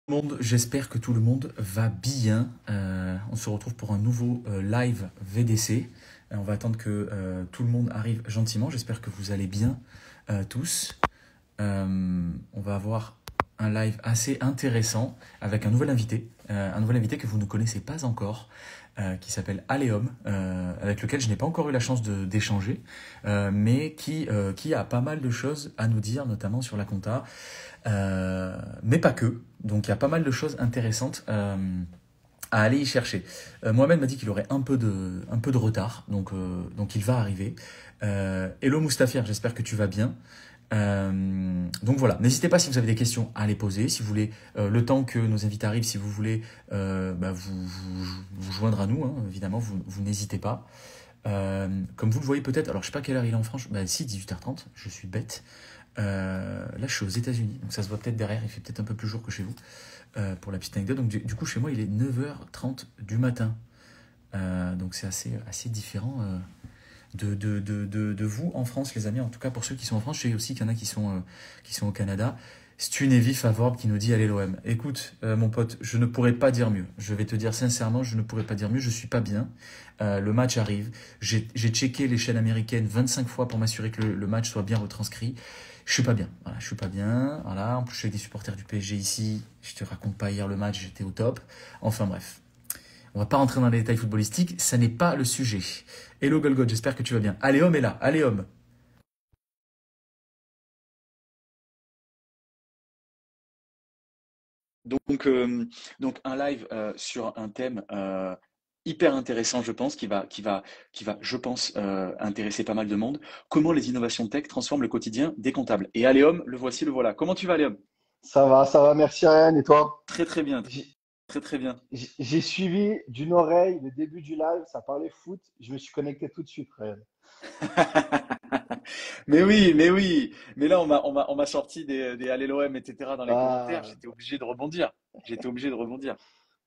Monde, j'espère que tout le monde va bien. On se retrouve pour un nouveau live VDC. On va attendre que tout le monde arrive gentiment. J'espère que vous allez bien tous. On va avoir un live assez intéressant avec un nouvel invité que vous ne connaissez pas encore, qui s'appelle Aléum, avec lequel je n'ai pas encore eu la chance d'échanger, mais qui a pas mal de choses à nous dire, notamment sur la compta, mais pas que. Donc il y a pas mal de choses intéressantes à aller y chercher. Mohamed m'a dit qu'il aurait un peu de retard, donc il va arriver. Hello Moustafir, j'espère que tu vas bien. Donc voilà, n'hésitez pas si vous avez des questions à les poser, si vous voulez, le temps que nos invités arrivent, si vous voulez vous joindre à nous, hein, évidemment, vous n'hésitez pas. Comme vous le voyez peut-être, alors je sais pas quelle heure il est en France, bah si, 18h30, je suis bête. Là je suis aux États-Unis, donc ça se voit peut-être derrière, il fait peut-être un peu plus jour que chez vous, pour la petite anecdote. Donc du coup chez moi il est 9h30 du matin. Donc c'est assez différent de vous en France, les amis. En tout cas, pour ceux qui sont en France, je sais aussi qu'il y en a qui sont au Canada. C'est une Evie favorable qui nous dit allez l'OM. Écoute, mon pote, je ne pourrais pas dire mieux. Je vais te dire sincèrement, je ne pourrais pas dire mieux. Je suis pas bien. Le match arrive. J'ai checké les chaînes américaines 25 fois pour m'assurer que le match soit bien retranscrit. Je suis pas bien. Voilà, je suis pas bien. Voilà. En plus, je suis avec des supporters du PSG ici. Je te raconte pas hier le match, j'étais au top. Enfin bref. On va pas rentrer dans les détails footballistiques, ça n'est pas le sujet. Hello Golgot, j'espère que tu vas bien. Allez homme est là, allez homme. Donc, euh, donc un live sur un thème hyper intéressant, je pense, qui va, je pense, intéresser pas mal de monde. Comment les innovations tech transforment le quotidien des comptables. Et Aléum, le voici, le voilà. Comment tu vas, Aléum? Ça va, merci Ryan. Et toi? Très très bien, J'ai très très bien. j'ai suivi d'une oreille le début du live, ça parlait foot. Je me suis connecté tout de suite, Ryan. Mais oui, mais oui. Mais là, on m'a sorti des Allez l'OM, etc. dans les commentaires. Ah, J'étais obligé de rebondir. J'étais obligé de rebondir.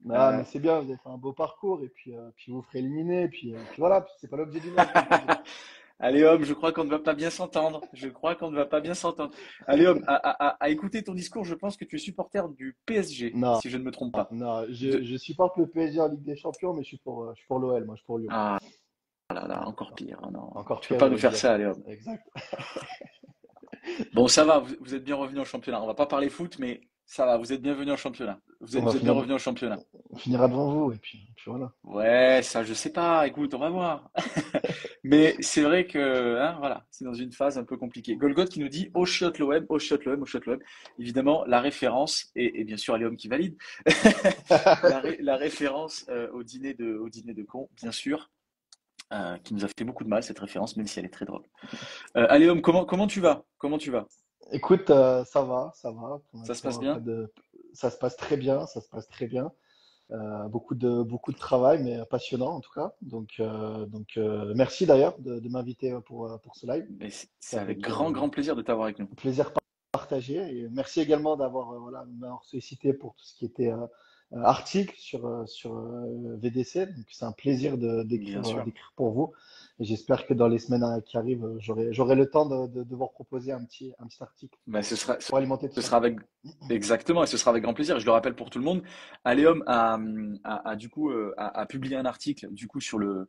non, Euh, mais c'est bien, vous avez fait un beau parcours et puis vous ferez éliminer. Puis voilà, puis c'est pas l'objet du live, comme tu dis. Allez, homme, je crois qu'on ne va pas bien s'entendre. Je crois qu'on ne va pas bien s'entendre. Allez, homme, à écouter ton discours, je pense que tu es supporter du PSG, Non, si je ne me trompe pas. non, De... je supporte le PSG en Ligue des Champions, mais je suis pour l'OL, moi, je suis pour Lyon. Ah là là, encore pire. Ah non, Encore tu peux pire, pas vous nous voulez faire dire. ça, allez, homme. Exact. Bon, ça va, vous êtes bien revenu en championnat. On va pas parler foot, mais ça va, vous êtes bienvenu en championnat. On va Vous êtes bien finir, revenu en championnat. on finira devant vous, et puis voilà. Ouais, ça, je sais pas. Écoute, on va voir. Mais c'est vrai que, hein, voilà, c'est dans une phase un peu compliquée. Golgot qui nous dit au shot l'OM, au shot l'OM, au shot l'OM. Évidemment, la référence, et bien sûr, Alium qui valide, la référence au dîner de con, bien sûr, qui nous a fait beaucoup de mal, cette référence, même si elle est très drôle. Alium, comment tu vas? Comment tu vas? Écoute, ça va, ça va. Pour Ça se passe l'instant, pas bien? de... ça se passe très bien, ça se passe très bien. Beaucoup de travail, mais passionnant en tout cas. Merci d'ailleurs de m'inviter pour ce live. Mais C'est c'est avec avec grand plaisir de t'avoir avec nous. plaisir partagé. Et merci également voilà, de m'avoir sollicité pour tout ce qui était article sur VDC. Donc c'est un plaisir Bien sûr. d'écrire pour vous. Et j'espère que dans les semaines qui arrivent, j'aurai le temps de vous proposer un petit article Bah, pour alimenter tout ce ça. sera avec exactement et ce sera avec grand plaisir. Je le rappelle pour tout le monde. Alléum du coup a publié un article du coup sur le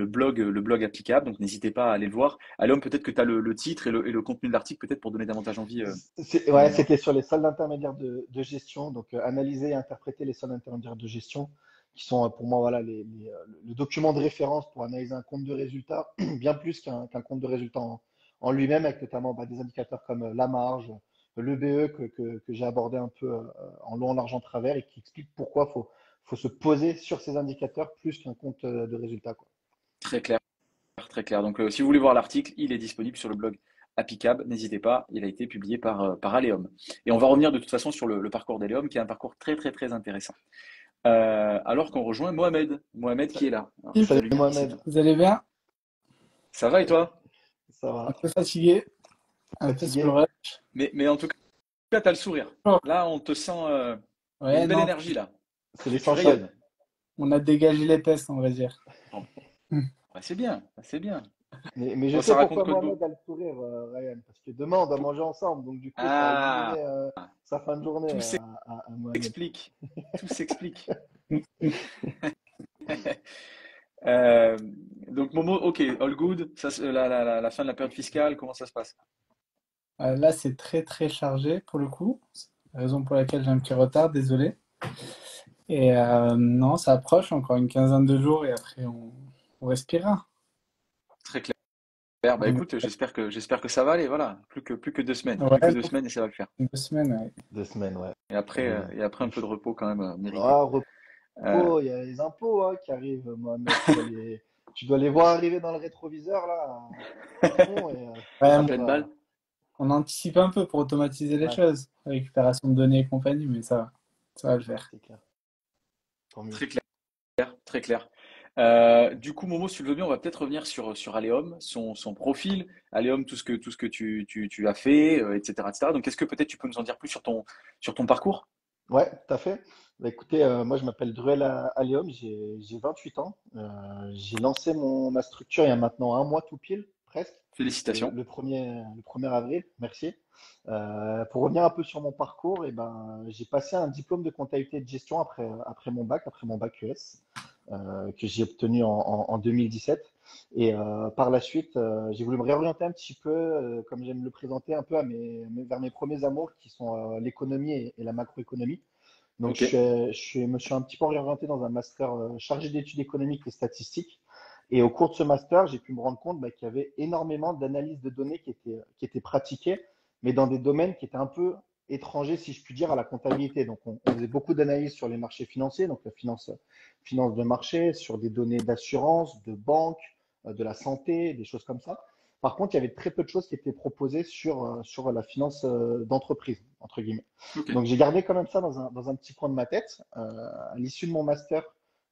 blog applicable. Donc n'hésitez pas à aller le voir. Alléum, peut-être que tu as le titre et le contenu de l'article peut-être pour donner davantage envie Ouais, d'aller le voir. c'était sur les soldes intermédiaires de gestion, donc analyser et interpréter les soldes intermédiaires de gestion, qui sont pour moi voilà, le document de référence pour analyser un compte de résultat, bien plus qu'un compte de résultat en lui-même, avec notamment des indicateurs comme la marge, le BE que j'ai abordé un peu en long, en large, en travers et qui explique pourquoi faut se poser sur ces indicateurs plus qu'un compte de résultat, quoi. Très clair, très clair. Donc si vous voulez voir l'article, il est disponible sur le blog Appicab. N'hésitez pas, il a été publié par Alléum. Et on va revenir de toute façon sur le parcours d'Alléum qui est un parcours très intéressant. Alors qu'on rejoint Mohamed. Mohamed qui est là. Alors, je vais Salut lui dire qui c'est. Mohamed, Vous allez bien? Ça va et toi? ça Un va? peu fatigué, un peu sur le Fatigué? rush. Mais en tout cas, tu as le sourire. Oh, Là, on te sent. Il y a une ouais, belle non, énergie là. C'est Tu l'essentiel. rayonnes. on a dégagé l'épaisse, on va dire. Bon, Hmm. bah, c'est bien. Bah, c'est bien. Mais je Bon, ça sais raconte pourquoi quoi de beau? Mohamed a le sourire, Ryan, parce que demain on doit Pour- manger ensemble, donc du coup ça a Ah, illuminé sa fin de journée tout à Mohamed. s'explique. Tout s'explique. Euh, donc Momo, ok, all good. Ça, la fin de la période fiscale, comment ça se passe? Là, c'est très très chargé pour le coup. C'est la raison pour laquelle j'ai un petit retard, désolé. Et non, ça approche encore une quinzaine de jours et après on respirera. Très clair. Bah On- écoute, j'espère que ça va aller. Voilà, plus que 2 semaines, plus que Ouais, deux semaines et ça va le faire. 2 semaines, ouais. 2 semaines, ouais. Et Roulé. après un peu de repos quand même mérité. Ah, Euh, repos, il y a les impôts qui arrivent, Mohamed. Tu dois les voir arriver dans le rétroviseur là, à fond et Ouais, à ça pleine balle. on anticipe un peu pour automatiser les Ouais, choses, récupération de données et compagnie, mais ça va le faire. c'est clair. Tant mieux. Très clair, très clair. Du coup, Momo, si tu le veux bien, on va peut-être revenir sur Alléum, son profil, Alléum, tout ce que tu as fait, etc., etc. Donc, est-ce que peut-être tu peux nous en dire plus sur ton parcours? Ouais, tout à fait. Bah, écoutez, moi je m'appelle Druel Allium, j'ai 28 ans. J'ai lancé ma structure il y a maintenant un mois tout pile, presque, le, Félicitations. le 1er, le 1er avril, merci. Pour revenir un peu sur mon parcours, et ben, j'ai passé un diplôme de comptabilité et de gestion après mon bac ES, que j'ai obtenu en 2017. Et par la suite, j'ai voulu me réorienter un petit peu, comme j'aime le présenter, un peu vers mes premiers amours qui sont l'économie et la macroéconomie. Donc, Ok. me suis un petit peu orienté dans un master chargé d'études économiques et statistiques. Et au cours de ce master, j'ai pu me rendre compte qu'il y avait énormément d'analyses de données qui étaient pratiquées, mais dans des domaines qui étaient un peu étrangers, si je puis dire, à la comptabilité. Donc, on faisait beaucoup d'analyses sur les marchés financiers, donc la finance de marché, sur des données d'assurance, de banque, de la santé, des choses comme ça. Par contre, il y avait très peu de choses qui étaient proposées sur la finance d'entreprise, entre guillemets. Ok. Donc j'ai gardé quand même ça dans un petit coin de ma tête. À l'issue de mon master,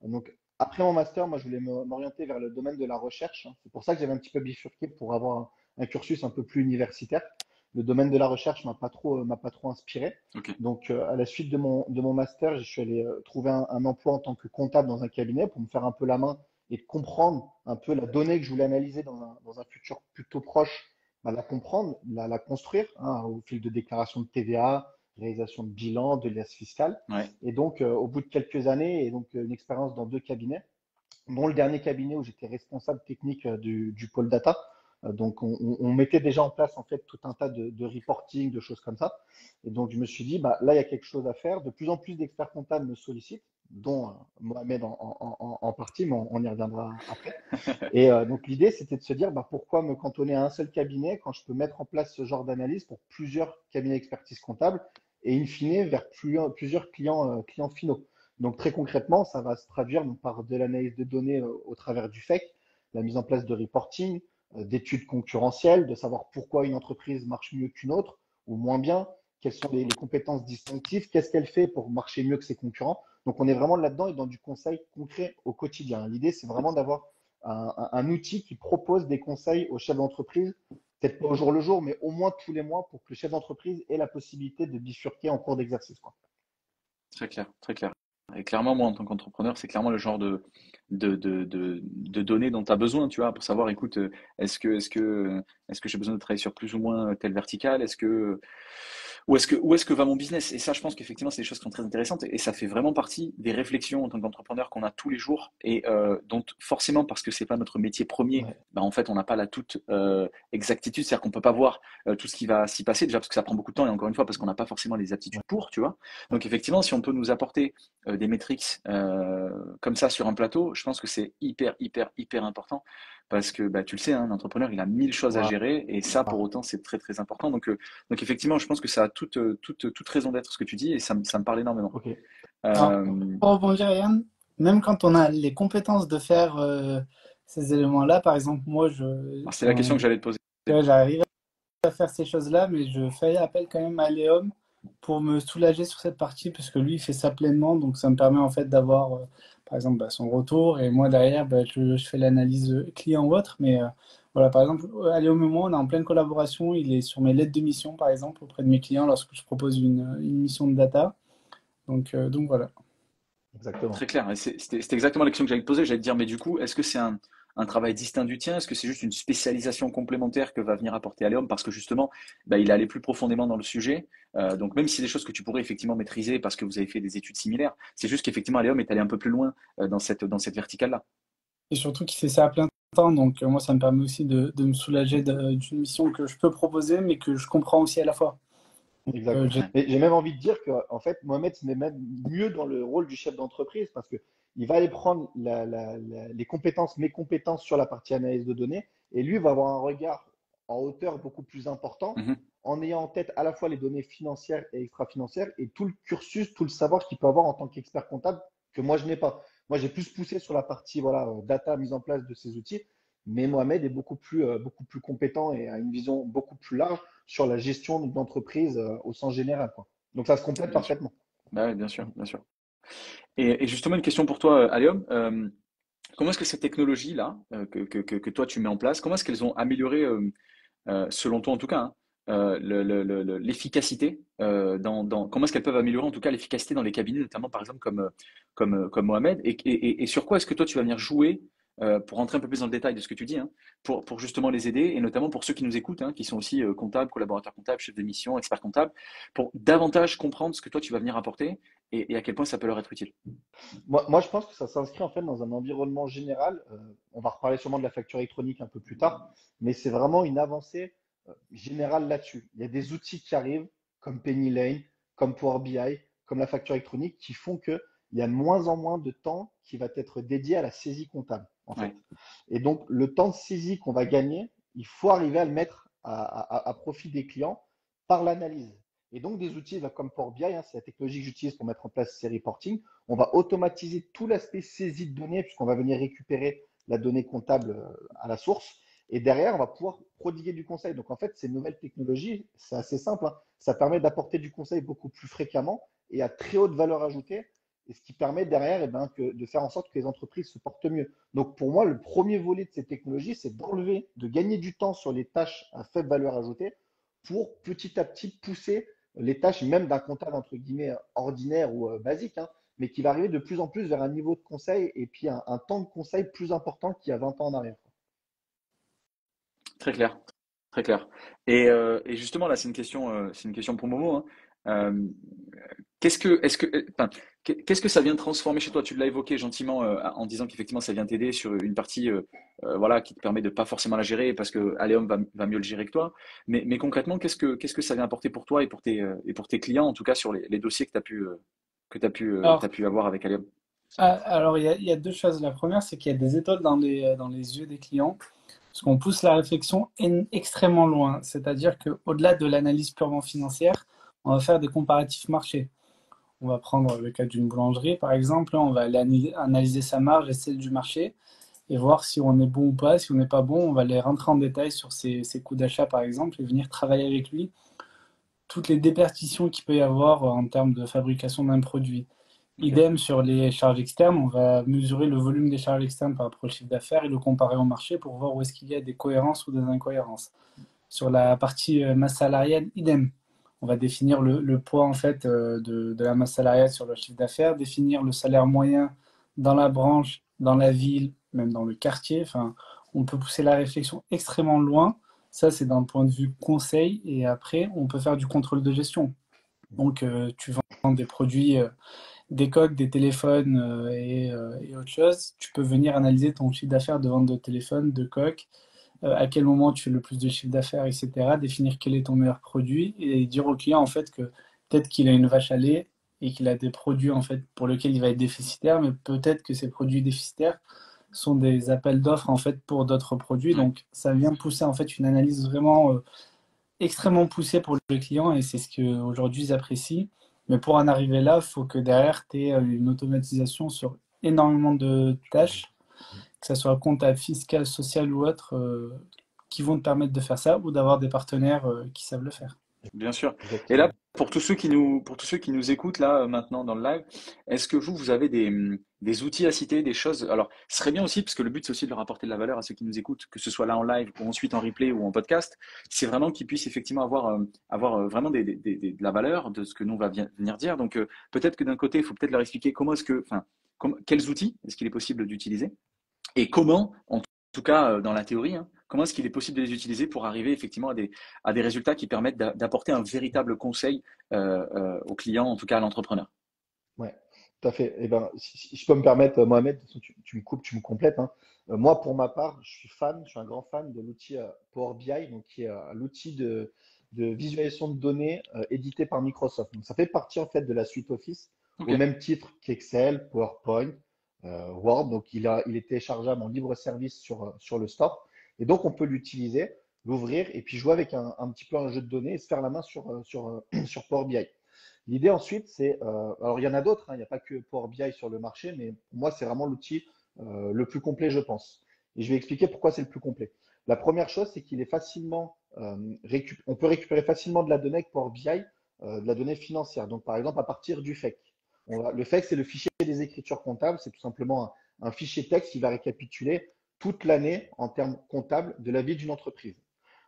donc après mon master, moi je voulais m'orienter vers le domaine de la recherche. C'est pour ça que j'avais un petit peu bifurqué pour avoir un cursus un peu plus universitaire. Le domaine de la recherche m'a pas trop inspiré. Ok. Donc à la suite de mon master, je suis allé trouver un emploi en tant que comptable dans un cabinet pour me faire un peu la main et de comprendre un peu la donnée que je voulais analyser dans un futur plutôt proche, bah, la comprendre, la construire au fil de déclarations de TVA, réalisation de bilan, de liasses fiscales. Ouais. Et donc, au bout de quelques années, et donc une expérience dans 2 cabinets, dont le dernier cabinet où j'étais responsable technique du pôle data. Donc, on mettait déjà en place en fait tout un tas de reporting, de choses comme ça. Et donc, je me suis dit, bah, là, il y a quelque chose à faire. De plus en plus d'experts comptables me sollicitent, dont Mohamed en partie, mais on y reviendra après. Et donc, l'idée, c'était de se dire, bah, pourquoi me cantonner à un seul cabinet quand je peux mettre en place ce genre d'analyse pour plusieurs cabinets d'expertise comptable et in fine vers plusieurs clients finaux. Donc très concrètement, ça va se traduire donc, par de l'analyse de données au travers du FEC, la mise en place de reporting, d'études concurrentielles, de savoir pourquoi une entreprise marche mieux qu'une autre ou moins bien, quelles sont les compétences distinctives, qu'est-ce qu'elle fait pour marcher mieux que ses concurrents. Donc on est vraiment là-dedans et dans du conseil concret au quotidien. L'idée, c'est vraiment d'avoir un outil qui propose des conseils aux chefs d'entreprise, peut-être pas au jour le jour, mais au moins tous les mois pour que le chef d'entreprise ait la possibilité de bifurquer en cours d'exercice, quoi. Très clair, très clair. Et clairement, moi, en tant qu'entrepreneur, c'est clairement le genre de données dont tu as besoin, tu vois, pour savoir, écoute, est-ce que j'ai besoin de travailler sur plus ou moins telle verticale? Où est-ce que va mon business? Et ça, je pense qu'effectivement, c'est des choses qui sont très intéressantes et ça fait vraiment partie des réflexions en tant qu'entrepreneur qu'on a tous les jours et dont forcément, parce que c'est pas notre métier premier, Ouais, bah, en fait, on n'a pas la toute exactitude, c'est-à-dire qu'on peut pas voir tout ce qui va s'y passer, déjà parce que ça prend beaucoup de temps et encore une fois, parce qu'on n'a pas forcément les aptitudes ouais, pour, tu vois. ouais. Donc effectivement, si on peut nous apporter des métriques comme ça sur un plateau, je pense que c'est hyper, hyper, hyper important parce que bah, tu le sais, hein, un entrepreneur, il a 1000 choses à Voilà. gérer et ça, pour autant, c'est très, très important. Donc effectivement, je pense que ça a toute raison d'être ce que tu dis et ça me parle énormément. Ok. Alors, Euh, pour rebondir, Yann, même quand on a les compétences de faire ces éléments-là, par exemple, moi, alors, c'est la question que j'allais te poser. j'arrive à faire ces choses-là, mais je fais appel quand même à Léom pour me soulager sur cette partie, parce que lui, il fait ça pleinement, donc ça me permet en fait d'avoir, par exemple, son retour, et moi derrière, je fais l'analyse client ou autre, mais voilà, par exemple, à Léom et moi, on est en pleine collaboration, il est sur mes lettres de mission, par exemple, auprès de mes clients lorsque je propose une mission de data, donc voilà. Très Exactement. clair. Et c'était exactement la question que j'allais te poser. J'allais te dire, mais du coup, est-ce que c'est un un travail distinct du tien? Est-ce que c'est juste une spécialisation complémentaire que va venir apporter Alléum parce que justement, il est allé plus profondément dans le sujet? Donc même si c'est des choses que tu pourrais effectivement maîtriser parce que vous avez fait des études similaires, c'est juste qu'effectivement Alléum est allé un peu plus loin dans cette verticale-là. Et surtout qu'il fait ça à plein temps, donc moi ça me permet aussi de me soulager d'une mission que je peux proposer, mais que je comprends aussi à la fois. Donc, Exact. Mais j'ai même envie de dire que, en fait, Mohamed se met même mieux dans le rôle du chef d'entreprise parce que il va aller prendre les compétences, mes compétences sur la partie analyse de données et lui va avoir un regard en hauteur beaucoup plus important Mhm. en ayant en tête à la fois les données financières et extra-financières et tout le cursus, tout le savoir qu'il peut avoir en tant qu'expert comptable que moi je n'ai pas. Moi, j'ai plus poussé sur la partie voilà, data, mise en place de ces outils, mais Mohamed est beaucoup plus compétent et a une vision beaucoup plus large sur la gestion d'une entreprise au sens général, quoi. Donc ça se complète Bien sûr. parfaitement. Bah oui, bien sûr, bien sûr. Et justement, une question pour toi, Alléum. Comment est-ce que ces technologies-là que toi tu mets en place, comment est-ce qu'elles ont amélioré, selon toi en tout cas, hein, l'efficacité comment est-ce qu'elles peuvent améliorer en tout cas l'efficacité dans les cabinets, notamment par exemple comme Mohamed, et sur quoi est-ce que toi tu vas venir jouer pour rentrer un peu plus dans le détail de ce que tu dis, hein, pour justement les aider, et notamment pour ceux qui nous écoutent, hein, qui sont aussi comptables, collaborateurs comptables, chefs de mission, experts comptables, pour davantage comprendre ce que toi tu vas venir apporter et à quel point ça peut leur être utile. Moi, je pense que ça s'inscrit en fait dans un environnement général. On va reparler sûrement de la facture électronique un peu plus tard, mais c'est vraiment une avancée générale là-dessus. Il y a des outils qui arrivent, comme Penny Lane, comme Power BI, comme la facture électronique, qui font qu'il y a de moins en moins de temps qui va être dédié à la saisie comptable, en fait. Ouais, Et donc, le temps de saisie qu'on va gagner, il faut arriver à le mettre à profit des clients par l'analyse. Et donc, des outils comme Power BI, hein, c'est la technologie que j'utilise pour mettre en place ces reporting. On va automatiser tout l'aspect saisie de données, puisqu'on va venir récupérer la donnée comptable à la source. Et derrière, on va pouvoir prodiguer du conseil. Donc, en fait, ces nouvelles technologies, c'est assez simple, hein. Ça permet d'apporter du conseil beaucoup plus fréquemment et à très haute valeur ajoutée. Et ce qui permet derrière de faire en sorte que les entreprises se portent mieux. Donc, pour moi, le premier volet de ces technologies, c'est d'enlever, de gagner du temps sur les tâches à faible valeur ajoutée pour petit à petit pousser les tâches même d'un comptable entre guillemets ordinaire ou basique, hein, mais qui va arriver de plus en plus vers un niveau de conseil et puis un temps de conseil plus important qu'il y a 20 ans en arrière. très clair, très clair. Et justement là, c'est une question pour Momo, hein. Euh, enfin, qu'est-ce que ça vient transformer chez toi? Tu l'as évoqué gentiment en disant qu'effectivement ça vient t'aider sur une partie voilà, qui te permet de pas forcément la gérer parce que Alléum va mieux le gérer que toi. Mais concrètement, qu'est-ce que ça vient apporter pour toi et pour tes clients, en tout cas sur les dossiers que t'as alors, pu avoir avec Alléum? il y a deux choses. La première, c'est qu'il y a des étoiles dans les yeux des clients, parce qu'on pousse la réflexion extrêmement loin. C'est-à-dire qu'au-delà de l'analyse purement financière, on va faire des comparatifs marchés. On va prendre le cas d'une boulangerie, par exemple. On va aller analyser sa marge et celle du marché et voir si on est bon ou pas. Si on n'est pas bon, on va aller rentrer en détail sur ses coûts d'achat, par exemple, et venir travailler avec lui toutes les déperditions qu'il peut y avoir en termes de fabrication d'un produit. Ok. Idem sur les charges externes, on va mesurer le volume des charges externes par rapport au chiffre d'affaires et le comparer au marché pour voir où est-ce qu'il y a des cohérences ou des incohérences. Sur la partie masse salariale, idem. On va définir le poids en fait de la masse salariale sur le chiffre d'affaires, définir le salaire moyen dans la branche, dans la ville, même dans le quartier. Enfin, on peut pousser la réflexion extrêmement loin. Ça, c'est d'un point de vue conseil. Et après, on peut faire du contrôle de gestion. Donc, tu vends des produits, des coques, des téléphones et autre chose. Tu peux venir analyser ton chiffre d'affaires de vente de téléphone, de coques, à quel moment tu fais le plus de chiffre d'affaires, etc. Définir quel est ton meilleur produit et dire au client en fait que peut-être qu'il a une vache à lait et qu'il a des produits en fait pour lesquels il va être déficitaire, mais peut-être que ces produits déficitaires sont des appels d'offres en fait pour d'autres produits. Ouais. Donc ça vient pousser en fait une analyse vraiment extrêmement poussée pour le client et c'est ce qu'aujourd'hui ils apprécient. Mais pour en arriver là, il faut que derrière tu aies une automatisation sur énormément de tâches que ce soit comptable, fiscal, social ou autre, qui vont te permettre de faire ça ou d'avoir des partenaires qui savent le faire. Bien sûr. Et là, Exactement. pour tous ceux qui nous écoutent là maintenant dans le live, est-ce que vous avez des outils à citer, des choses? Alors, ce serait bien aussi, parce que le but c'est aussi de leur apporter de la valeur à ceux qui nous écoutent, que ce soit là en live ou ensuite en replay ou en podcast. C'est vraiment qu'ils puissent effectivement avoir vraiment de la valeur de ce que nous on va venir dire. Donc, peut-être que d'un côté, il faut peut-être leur expliquer comment est-ce que, enfin, quels outils est-ce qu'il est possible d'utiliser et comment, en tout cas dans la théorie, hein, comment est-ce qu'il est possible de les utiliser pour arriver effectivement à des résultats qui permettent d'apporter un véritable conseil au client, en tout cas à l'entrepreneur? Ouais, tout à fait. Eh ben, si je peux me permettre, Mohamed, de toute façon, tu me coupes, tu me complètes, hein. Moi, pour ma part, je suis un grand fan de l'outil Power BI, donc qui est l'outil de visualisation de données édité par Microsoft. Donc, ça fait partie en fait de la suite Office, Ok, au même titre qu'Excel, PowerPoint, Word. Donc, il est téléchargeable en libre service sur le store. Et donc, on peut l'utiliser, l'ouvrir et puis jouer avec un petit peu un jeu de données et se faire la main sur Power BI. L'idée ensuite, c'est, alors il y en a d'autres, hein, il n'y a pas que Power BI sur le marché, mais pour moi, c'est vraiment l'outil le plus complet, je pense. Et je vais expliquer pourquoi c'est le plus complet. La première chose, c'est qu'il est facilement, on peut récupérer facilement de la donnée avec Power BI, de la donnée financière. Donc, par exemple, à partir du FEC. Le FEC, c'est le fichier des écritures comptables. C'est tout simplement un fichier texte qui va récapituler toute l'année en termes comptables de la vie d'une entreprise.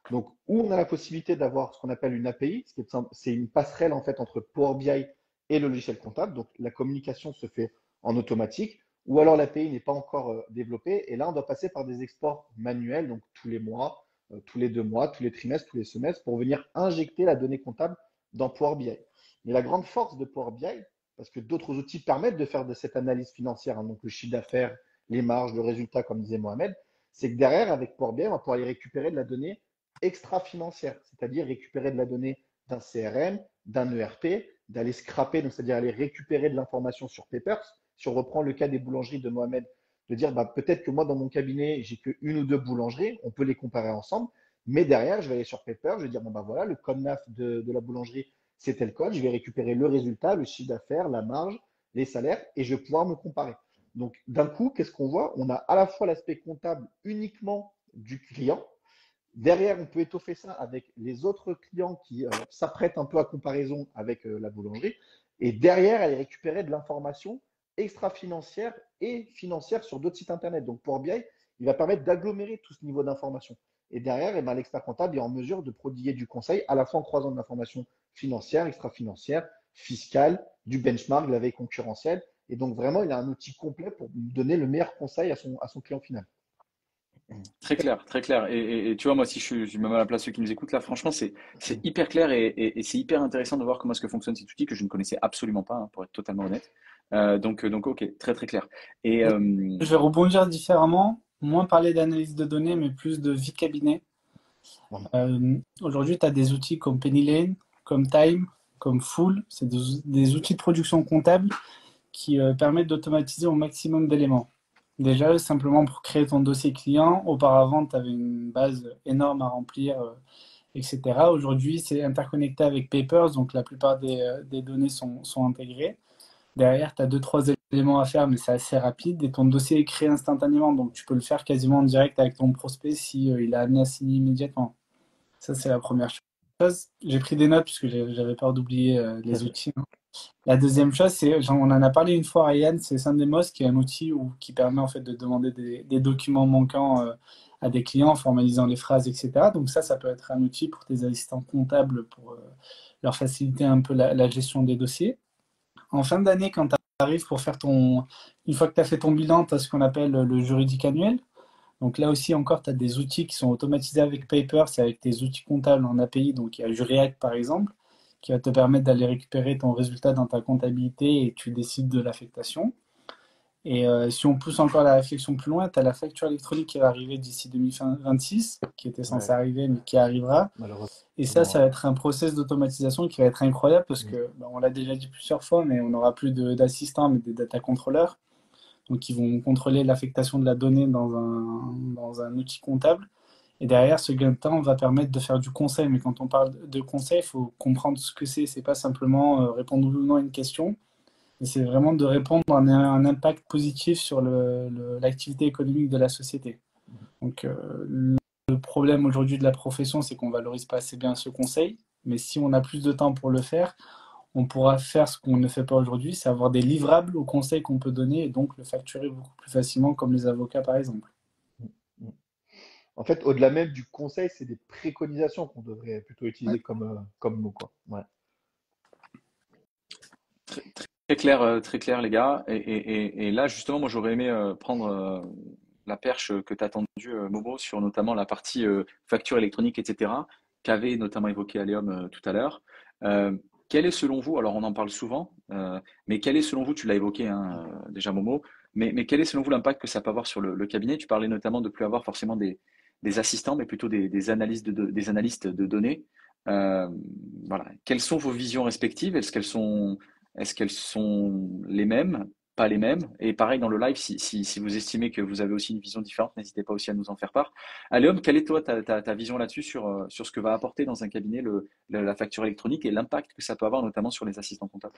Donc, où on a la possibilité d'avoir ce qu'on appelle une API, c'est une passerelle en fait entre Power BI et le logiciel comptable. Donc, la communication se fait en automatique, ou alors l'API n'est pas encore développée. Et là, on doit passer par des exports manuels, donc tous les mois, tous les 2 mois, tous les trimestres, tous les semestres, pour venir injecter la donnée comptable dans Power BI. Mais la grande force de Power BI, parce que d'autres outils permettent de faire de cette analyse financière, hein, donc le chiffre d'affaires, les marges, le résultat, comme disait Mohamed, c'est que derrière, avec Power BI, on va pouvoir aller récupérer de la donnée extra-financière, c'est-à-dire récupérer de la donnée d'un CRM, d'un ERP, d'aller scraper, donc c'est-à-dire aller récupérer de l'information sur Papers. Si on reprend le cas des boulangeries de Mohamed, de dire bah, peut-être que moi dans mon cabinet, j'ai que une ou deux boulangeries, on peut les comparer ensemble, mais derrière, je vais aller sur Papers, je vais dire bon bah voilà, le code NAF de la boulangerie, c'est tel code, je vais récupérer le résultat, le chiffre d'affaires, la marge, les salaires, et je vais pouvoir me comparer. Donc d'un coup, qu'est-ce qu'on voit? On a à la fois l'aspect comptable uniquement du client. Derrière, on peut étoffer ça avec les autres clients qui s'apprêtent un peu à comparaison avec la boulangerie. Et derrière, aller récupérer de l'information extra-financière et financière sur d'autres sites Internet. Donc, Power BI, il va permettre d'agglomérer tout ce niveau d'information. Et derrière, eh ben, l'expert comptable est en mesure de prodiguer du conseil à la fois en croisant de l'information financière, extra-financière, fiscale, du benchmark, de la veille concurrentielle. Et donc, vraiment, il a un outil complet pour donner le meilleur conseil à son client final. très clair, très clair. Et tu vois, moi, si je me mets à la place de ceux qui nous écoutent, là, franchement, c'est hyper clair et c'est hyper intéressant de voir comment est-ce que fonctionne cet outil que je ne connaissais absolument pas, hein, pour être totalement honnête. Donc, ok, très, très clair. Et Je vais rebondir différemment, moins parler d'analyse de données, mais plus de vie cabinet. Aujourd'hui, tu as des outils comme Pennylane, comme Time, comme Full. C'est des outils de production comptable qui permettent d'automatiser au maximum d'éléments. Déjà, simplement pour créer ton dossier client, auparavant, tu avais une base énorme à remplir, etc. Aujourd'hui, c'est interconnecté avec Papers, donc la plupart des données sont intégrées. Derrière, tu as deux, trois éléments à faire, mais c'est assez rapide. Et ton dossier est créé instantanément, donc tu peux le faire quasiment en direct avec ton prospect si il a amené à signer immédiatement. Ça, c'est la première chose. J'ai pris des notes puisque j'avais peur d'oublier les outils, hein. La deuxième chose, c'est, on en a parlé une fois à Yann, c'est Sandemos, qui est un outil qui permet en fait de demander des documents manquants à des clients en formalisant les phrases, etc. Donc ça peut être un outil pour tes assistants comptables pour leur faciliter un peu la gestion des dossiers. En fin d'année, quand tu arrives pour faire une fois que tu as fait ton bilan, tu as ce qu'on appelle le juridique annuel. Donc là aussi encore, tu as des outils qui sont automatisés avec Paper, c'est avec tes outils comptables en API. Donc il y a Juriac par exemple, qui va te permettre d'aller récupérer ton résultat dans ta comptabilité et tu décides de l'affectation. Et si on pousse encore la réflexion plus loin, tu as la facture électronique qui va arriver d'ici 2026, qui était censée Ouais, arriver mais qui arrivera. malheureusement, Et ça ouais. va être un process d'automatisation qui va être incroyable parce que, on l'a déjà dit plusieurs fois, mais on n'aura plus d'assistants mais des data controllers. Donc, ils vont contrôler l'affectation de la donnée dans un outil comptable. Et derrière, ce gain de temps va permettre de faire du conseil. Mais quand on parle de conseil, il faut comprendre ce que c'est. C'est pas simplement répondre oui ou non à une question, mais c'est vraiment de répondre à un impact positif sur l'activité économique de la société. Donc, le problème aujourd'hui de la profession, c'est qu'on valorise pas assez bien ce conseil. Mais si on a plus de temps pour le faire, on pourra faire ce qu'on ne fait pas aujourd'hui, c'est avoir des livrables aux conseils qu'on peut donner et donc le facturer beaucoup plus facilement, comme les avocats par exemple. En fait, au-delà même du conseil, c'est des préconisations qu'on devrait plutôt Ouais. utiliser comme mot, quoi. Ouais. très clair, les gars. Et là, justement, moi, j'aurais aimé prendre la perche que tu as tendue, Momo, sur notamment la partie facture électronique, etc., qu'avait notamment évoqué Aléum tout à l'heure. Euh, Quel est selon vous, alors on en parle souvent, mais quel est selon vous, tu l'as évoqué hein, déjà Momo, mais quel est selon vous l'impact que ça peut avoir sur le cabinet? Tu parlais notamment de plus avoir forcément des assistants, mais plutôt des des analystes de données. Euh, voilà. Quelles sont vos visions respectives? Est-ce qu'elles sont les mêmes, pas les mêmes? Et pareil dans le live, si vous estimez que vous avez aussi une vision différente, n'hésitez pas aussi à nous en faire part. Aléum, quelle est toi ta vision là-dessus sur ce que va apporter dans un cabinet la facture électronique et l'impact que ça peut avoir notamment sur les assistants comptables?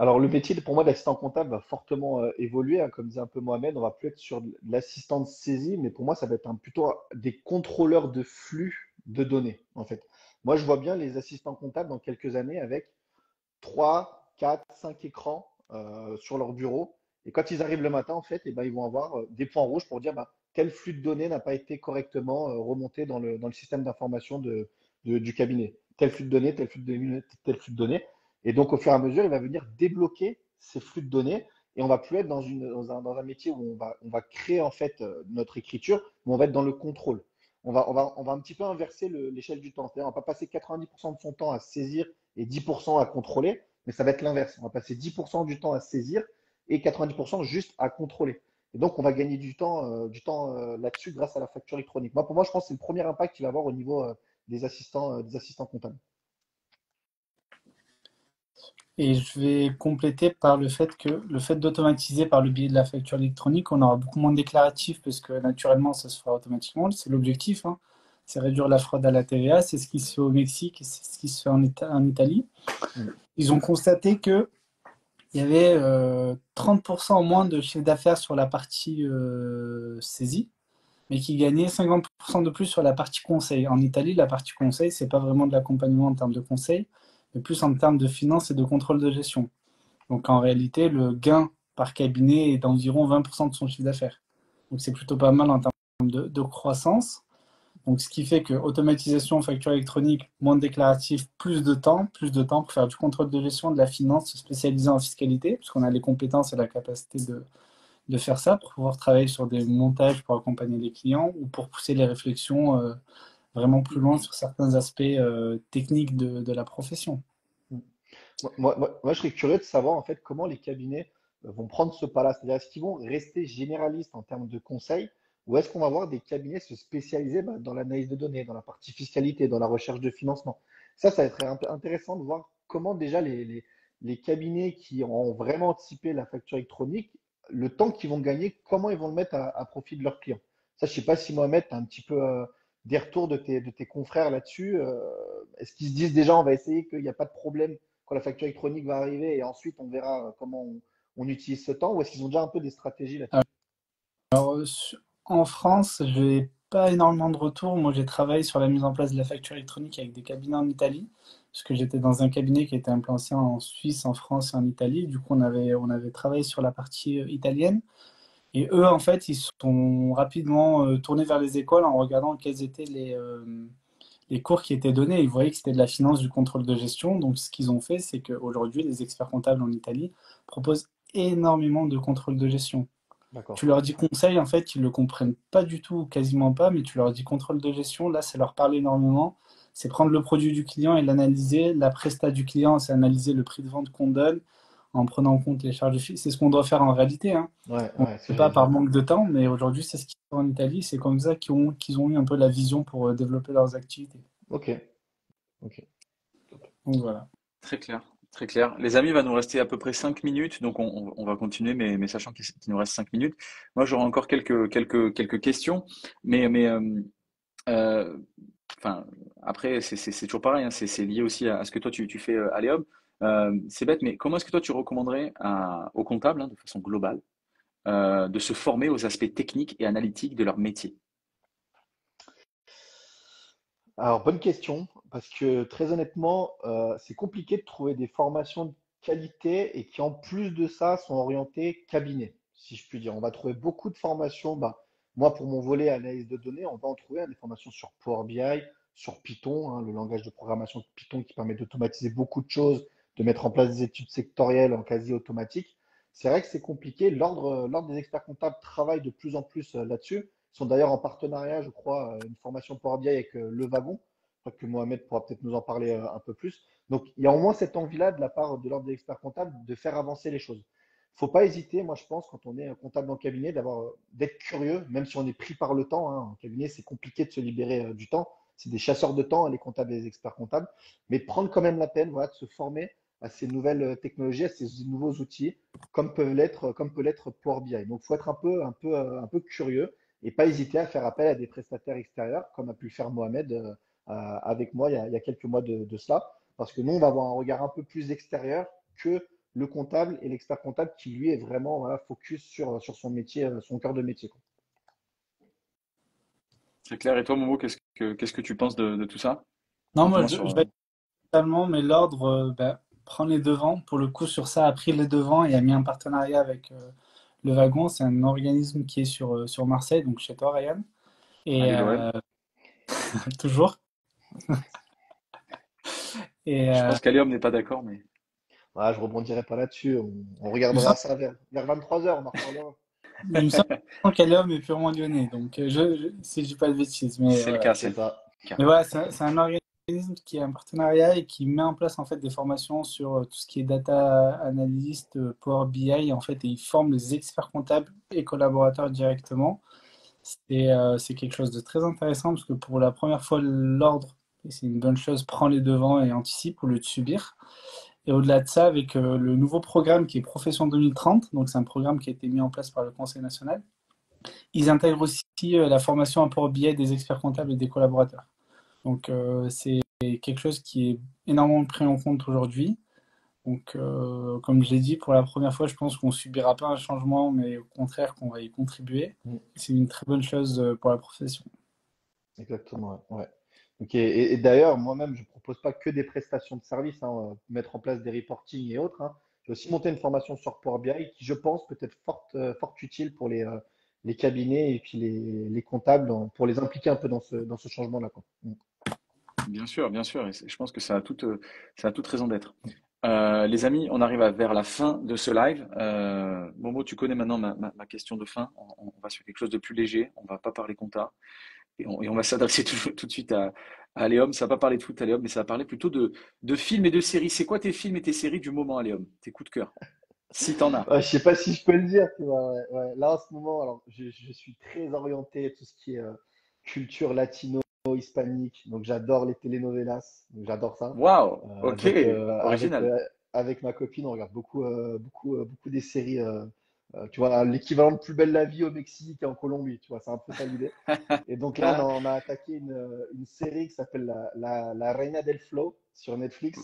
Alors, le métier pour moi d'assistant comptable va fortement évoluer, hein. Comme disait un peu Mohamed, on va plus être sur de l'assistant de saisie, mais pour moi, ça va être plutôt des contrôleurs de flux de données, en fait. Moi, je vois bien les assistants comptables dans quelques années avec 3, 4, 5 écrans sur leur bureau. Et quand ils arrivent le matin, en fait, eh ben, ils vont avoir des points rouges pour dire bah, tel flux de données n'a pas été correctement remonté dans le système d'information du cabinet. Tel flux de données, tel flux de données, tel flux de données. Et donc, au fur et à mesure, il va venir débloquer ces flux de données. Et on va plus être dans un métier où on va créer en fait notre écriture, mais on va être dans le contrôle. On va un petit peu inverser l'échelle du temps. C'est-à-dire, on va pas passer 90% de son temps à saisir et 10% à contrôler, mais ça va être l'inverse. On va passer 10% du temps à saisir et 90% juste à contrôler. Et donc, on va gagner du temps là-dessus grâce à la facture électronique. Moi, pour moi, je pense que c'est le premier impact qu'il va avoir au niveau des assistants comptables. Et je vais compléter par le fait que le fait d'automatiser par le biais de la facture électronique, on aura beaucoup moins de déclaratifs parce que naturellement, ça se fera automatiquement. C'est l'objectif, hein. C'est réduire la fraude à la TVA. C'est ce qui se fait au Mexique et c'est ce qui se fait en Italie. Mm. Ils ont constaté que il y avait 30% en moins de chiffre d'affaires sur la partie saisie, mais qui gagnait 50% de plus sur la partie conseil. En Italie, la partie conseil, c'est pas vraiment de l'accompagnement en termes de conseil, mais plus en termes de finance et de contrôle de gestion. Donc en réalité, le gain par cabinet est d'environ 20% de son chiffre d'affaires. Donc c'est plutôt pas mal en termes de croissance. Donc ce qui fait que automatisation, facture électronique, moins de déclaratifs, plus de temps pour faire du contrôle de gestion, de la finance, se spécialiser en fiscalité, puisqu'on a les compétences et la capacité de faire ça pour pouvoir travailler sur des montages pour accompagner les clients ou pour pousser les réflexions vraiment plus loin sur certains aspects techniques de la profession. Mm. Moi, je serais curieux de savoir en fait comment les cabinets vont prendre ce pas-là. C'est-à-dire, est-ce qu'ils vont rester généralistes en termes de conseils ou est-ce qu'on va voir des cabinets se spécialiser bah, dans l'analyse de données, dans la partie fiscalité, dans la recherche de financement? Ça va être intéressant de voir comment déjà les cabinets qui ont vraiment anticipé la facture électronique, le temps qu'ils vont gagner, comment ils vont le mettre à profit de leurs clients. Ça, je ne sais pas si Mohamed, tu as un petit peu des retours de tes confrères là-dessus. Est-ce qu'ils se disent déjà on va essayer qu'il n'y a pas de problème quand la facture électronique va arriver et ensuite on verra comment on utilise ce temps ou est-ce qu'ils ont déjà un peu des stratégies là-dessus? En France, je n'ai pas énormément de retours. Moi, j'ai travaillé sur la mise en place de la facture électronique avec des cabinets en Italie, parce que j'étais dans un cabinet qui était implanté en Suisse, en France et en Italie. Du coup, on avait travaillé sur la partie italienne. Et eux, en fait, ils se sont rapidement tournés vers les écoles en regardant quels étaient les cours qui étaient donnés. Ils voyaient que c'était de la finance, du contrôle de gestion. Donc, ce qu'ils ont fait, c'est qu'aujourd'hui, les experts comptables en Italie proposent énormément de contrôle de gestion. D'accord. Tu leur dis conseil, en fait, ils le comprennent pas du tout, quasiment pas, mais tu leur dis contrôle de gestion, là, ça leur parle énormément. C'est prendre le produit du client et l'analyser. La presta du client, c'est analyser le prix de vente qu'on donne en prenant en compte les charges de fixes. C'est ce qu'on doit faire en réalité, hein. Ouais, On ne ouais, ce que fait j'allais pas dire. par manque de temps, mais aujourd'hui, c'est ce qu'ils font en Italie. C'est comme ça qu'ils ont eu un peu la vision pour développer leurs activités. Ok, ok. Donc voilà. Très clair, très clair. Les amis, il va nous rester à peu près 5 minutes, donc on va continuer, mais sachant qu'il nous reste 5 minutes. Moi, j'aurai encore quelques questions, mais euh, enfin, après, c'est toujours pareil, hein, c'est lié aussi à ce que toi tu fais à Léob. C'est bête, mais comment est-ce que toi tu recommanderais aux comptables, hein, de façon globale, de se former aux aspects techniques et analytiques de leur métier? Alors, bonne question, parce que très honnêtement, c'est compliqué de trouver des formations de qualité et qui, en plus de ça, sont orientées cabinet, si je puis dire. On va trouver beaucoup de formations. Bah, moi, pour mon volet analyse de données, on va en trouver hein, des formations sur Power BI, sur Python, hein, le langage de programmation de Python qui permet d'automatiser beaucoup de choses, de mettre en place des études sectorielles en quasi automatique. c'est vrai que c'est compliqué. L'ordre des experts comptables travaille de plus en plus là-dessus. Ils sont d'ailleurs en partenariat, je crois, une formation Power BI avec Le Wagon. Je crois que Mohamed pourra peut-être nous en parler un peu plus. Donc, il y a au moins cette envie-là de la part de l'ordre des experts comptables de faire avancer les choses. Il ne faut pas hésiter, moi je pense, quand on est un comptable en cabinet, d'être curieux, même si on est pris par le temps, hein. En cabinet, c'est compliqué de se libérer du temps. C'est des chasseurs de temps, les comptables et les experts comptables. Mais prendre quand même la peine, voilà, de se former à ces nouvelles technologies, à ces nouveaux outils, comme peut l'être Power BI. Donc, il faut être un peu curieux et pas hésiter à faire appel à des prestataires extérieurs, comme a pu le faire Mohamed avec moi il y a quelques mois de cela, parce que nous, on va avoir un regard un peu plus extérieur que le comptable et l'expert comptable qui, lui, est vraiment voilà, focus sur son métier, son cœur de métier, quoi. C'est clair. Et toi, Momo, qu'est-ce que tu penses de tout ça? Non, moi, Notamment je sur. vais totalement, mais l'ordre prend les devants. Pour le coup, sur ça, a pris les devants et a mis un partenariat avec Le Wagon. C'est un organisme qui est sur Marseille, donc chez toi, Ryan. Et Allez, l'OM. toujours. Et Je pense qu'Alium n'est pas d'accord, mais. Voilà, je rebondirai pas là-dessus. On regardera ça vers 23h, on en reparlera. il me semble qu'Alium est purement lyonnais, donc si je dis pas de bêtises, mais C'est le voilà. cas, C'est c'est le ça. cas. Mais voilà, c'est un organisme qui a un partenariat et qui met en place en fait des formations sur tout ce qui est data analyst, Power BI en fait, et il forme les experts comptables et collaborateurs directement. C'est quelque chose de très intéressant parce que pour la première fois, l'ordre, et c'est une bonne chose, prend les devants et anticipe au lieu de subir. Et au-delà de ça, avec le nouveau programme qui est Profession 2030, donc c'est un programme qui a été mis en place par le Conseil national, ils intègrent aussi la formation à Power BI des experts comptables et des collaborateurs. Donc c'est quelque chose qui est énormément pris en compte aujourd'hui. Donc comme je l'ai dit, pour la première fois, je pense qu'on subira pas un changement, mais au contraire qu'on va y contribuer. Mm. C'est une très bonne chose pour la profession. Exactement, ouais. Ouais. Ok, et d'ailleurs, moi-même, je ne propose pas que des prestations de services, hein, mettre en place des reporting et autres, hein. J'ai aussi monté une formation sur Power BI qui, je pense, peut être fort utile pour les cabinets et puis les comptables pour les impliquer un peu dans ce changement-là, quoi. Mm. Bien sûr, et je pense que ça a toute raison d'être. Les amis, on arrive vers la fin de ce live. Momo, tu connais maintenant ma question de fin. On va sur quelque chose de plus léger. On va pas parler compta. Et on va s'adresser tout de suite à Léom. Ça va pas parler de foot à Léom, mais ça va parler plutôt de films et de séries. C'est quoi tes films et tes séries du moment à Léom? Tes coups de cœur, si t'en as. Je sais pas si je peux le dire, tu vois, ouais, ouais. Là, en ce moment, alors, je suis très orienté tout ce qui est culture latino-hispanique. Donc, j'adore les telenovelas. Donc, j'adore ça. Waouh, Euh, ok, donc, euh, avec, original. euh, avec ma copine, on regarde beaucoup des séries. Tu vois, l'équivalent de Plus belle la vie au Mexique et en Colombie. Tu vois, c'est un peu ça l'idée. Et donc là, on a attaqué une série qui s'appelle la Reina del Flow sur Netflix,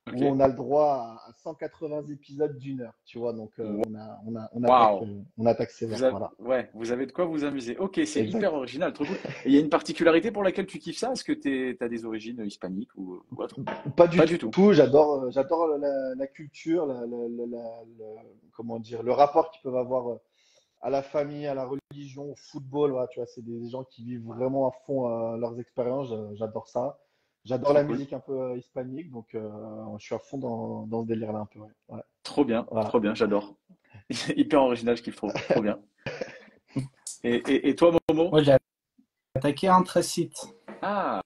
où Ok. on a le droit à 180 épisodes d'une heure. Tu vois, donc Waouh. on attaque sévère. Voilà. Ouais, vous avez de quoi vous amuser. Ok, c'est Exact. hyper original, trop cool. Et il y a une particularité pour laquelle tu kiffes ça? Est-ce que tu as des origines hispaniques ou autre? Pas du Pas du tout. tout. J'adore la culture, comment dire, le rapport qu'ils peuvent avoir à la famille, à la religion, au football. Voilà, tu vois, c'est des gens qui vivent vraiment à fond leurs expériences. J'adore ça. J'adore Trop la cool. musique un peu hispanique, donc je suis à fond dans ce délire-là un peu. Ouais. Ouais. Trop Voilà. bien, j'adore. Hyper original, je kiffe trop. Trop bien. Et toi, Momo? Moi, j'ai attaqué un site. Ah,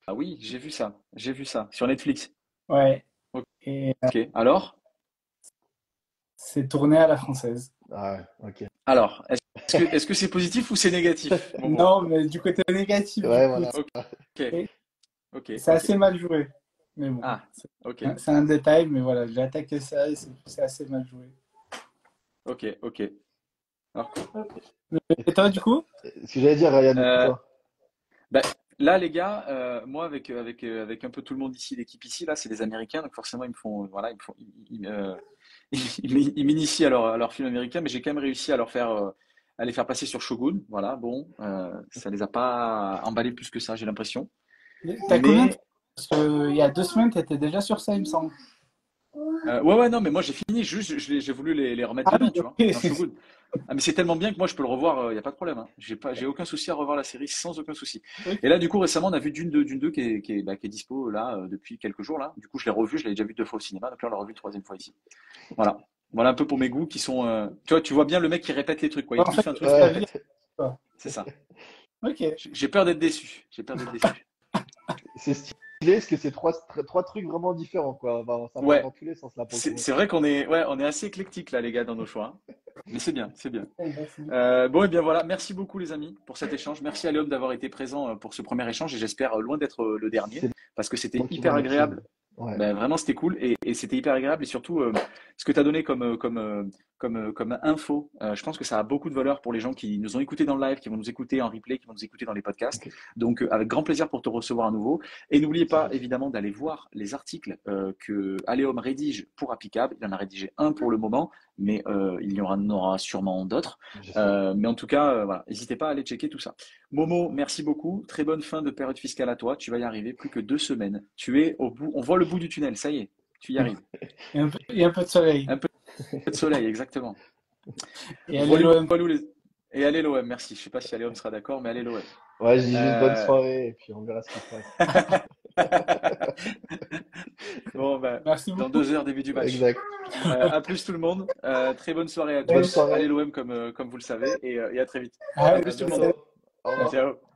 ah oui, j'ai vu ça. J'ai vu ça. Sur Netflix. Ouais. Et Ok. Alors? c'est tourné à la française. Ah ouais, ok. Alors, est-ce que c'est positif ou c'est négatif, Momo? Non, mais du côté négatif, du Ouais, coup, voilà. Ok, c'est ok, c'est ok. assez mal joué. Mais bon, Ah, ok, c'est un détail, mais voilà, j'ai attaqué ça et c'est assez mal joué. ok, ok. Alors, Et toi, du coup? Ce que j'allais dire, Ryan, et euh, toi? bah, là, les gars, moi, avec un peu tout le monde ici, l'équipe ici, là, c'est des Américains, donc forcément, ils me font, voilà, ils m'initient à leur film américain, mais j'ai quand même réussi à les faire passer sur Shogun. Voilà, bon, ça les a pas emballés plus que ça, j'ai l'impression. T'as combien de... Mais Parce qu'il y a 2 semaines, t'étais déjà sur ça, il me semble. ouais, ouais, non, mais moi j'ai fini, juste j'ai voulu les remettre Ah oui, dedans, tu vois, ok. dans Shogun. Ah, mais c'est tellement bien que moi je peux le revoir, il n'y a pas de problème, hein. J'ai aucun souci à revoir la série sans aucun souci. Ok. Et là, du coup, récemment, on a vu Dune 2 qui est dispo là depuis quelques jours là. Du coup, je l'ai revu, je l'avais déjà vu 2 fois au cinéma, donc là on l'a revu une troisième fois ici. Voilà. Voilà un peu pour mes goûts qui sont. Tu vois, tu vois bien le mec qui répète les trucs, quoi. Il En te fait, fait un truc, ta Ouais. vie, quoi. c'est ça. Ok. J'ai peur d'être déçu. J'ai peur d'être déçu. C'est stylé parce que c'est trois trucs vraiment différents, quoi. Enfin, ça part Ouais, dans tous les sens là pour le coup. c'est vrai qu'on est, ouais, on est assez éclectique là, les gars, dans nos choix, hein. Mais c'est bien, c'est bien. Merci. Bon, et bien voilà, merci beaucoup les amis pour cet échange. Merci à Léom d'avoir été présent pour ce premier échange et j'espère loin d'être le dernier C'est parce que c'était moi qui vous hyper remercie. agréable. Ouais. Ben, vraiment, c'était cool et c'était hyper agréable et surtout ce que tu as donné comme info, je pense que ça a beaucoup de valeur pour les gens qui nous ont écoutés dans le live, qui vont nous écouter en replay, qui vont nous écouter dans les podcasts. Ok. Donc, avec grand plaisir pour te recevoir à nouveau. Et n'oubliez C'est pas gentil. évidemment d'aller voir les articles que Aléum rédige pour Applicable. Il en a rédigé un pour le moment, mais il y en aura sûrement d'autres. J'espère. Mais en tout cas, voilà, n'hésitez pas à aller checker tout ça. Momo, merci beaucoup. Très bonne fin de période fiscale à toi. Tu vas y arriver. Plus que 2 semaines. Tu es au bout. On voit le bout du tunnel. Ça y est, tu y arrives. Il y a un peu de soleil. Un peu de soleil, exactement. Et allez Voilou, l'OM. voilou et allez l'OM. Merci. Je sais pas si Aléum sera d'accord, mais allez l'OM. Ouais, je dis juste bonne Euh... soirée et puis on verra ce qui se passe. Bon, ben, Merci dans beaucoup. 2 heures, début du match. Exact. À plus tout le monde. Très bonne soirée à Bonne tous. soirée. Allez l'OM comme vous le savez et à très vite. Ah, À À plus tout plus le tout le monde. monde. Au revoir. Ciao.